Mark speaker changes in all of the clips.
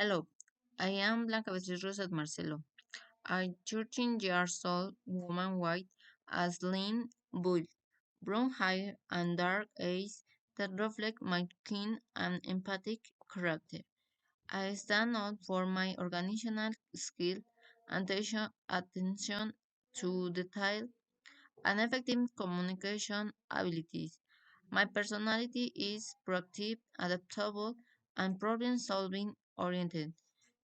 Speaker 1: Hello, I am Blanca Beatriz Rosas Marcelo, a 13 years old woman with a slim build, brown hair, and dark eyes that reflect my keen and empathic character. I stand out for my organizational skill and attention to detail and effective communication abilities. My personality is proactive, adaptable, and problem-solving oriented,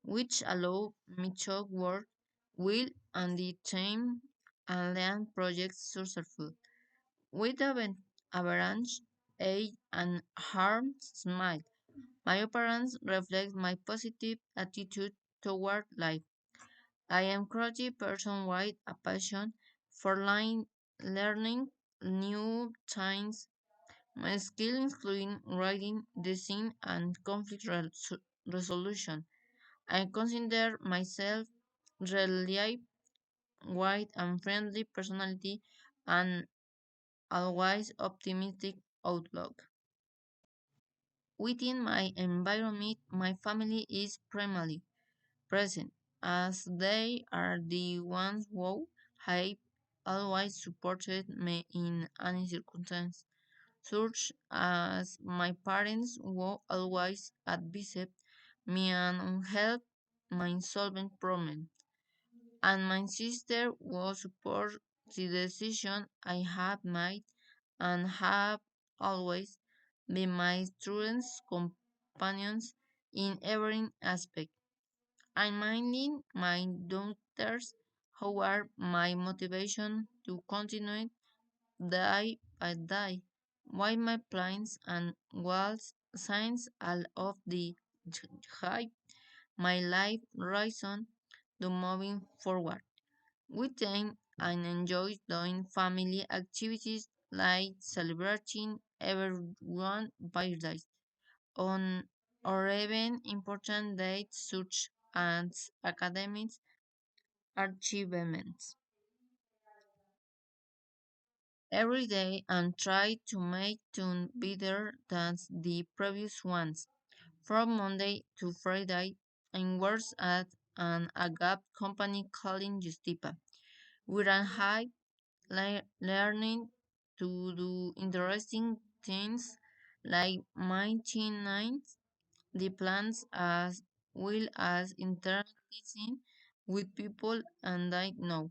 Speaker 1: which allow me to work well and the team and learn projects successful. With an average age and harm smile, my appearance reflects my positive attitude toward life. I am courageous person with a passion for learning new things. My skills include writing, design, and resolution. I consider myself reliable, wide and friendly personality and always optimistic outlook. Within my environment, my family is primarily present, as they are the ones who have always supported me in any circumstance, such as my parents who always advised me and helped me solving problems, and my sister who supports the decision I have made and have always been my truest companions in every aspect. I'm minding my daughters who are my motivation to continue day by day, while my plans and goals signs all of the hype my life reason to moving forward. With them, I enjoy doing family activities like celebrating everyone's birthdays on or even important dates such as academic achievements every day and try to make them better than the previous ones. From Monday to Friday, I work at an agap company called Justipa, where I have learning to do interesting things like maintaining the plants as well as interacting with people and I know.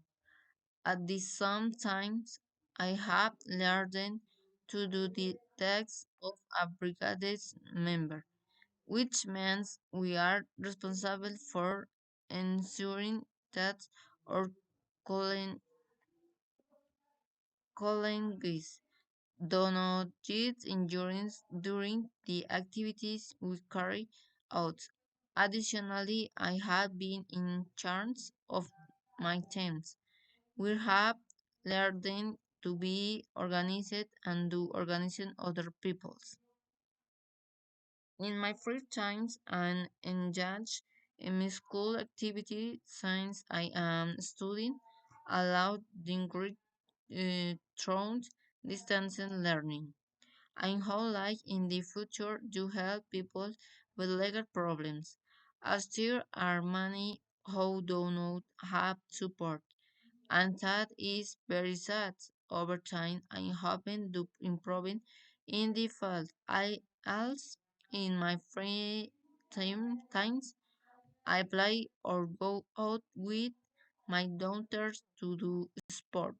Speaker 1: At the same time, I have learned to do the tasks of a brigade member, which means we are responsible for ensuring that our colleagues do not get injuries during the activities we carry out. Additionally, I have been in charge of my teams. We have learned to be organized and to organize other people's. In my free times and engage in my school activity since I am studying allowed the great through distance learning. I hope like in the future to help people with legal problems, as there are many who do not have support, and that is very sad. Over time, I'm hoping to improving in the field. I also, in my free times, I play or go out with my daughters to do sport.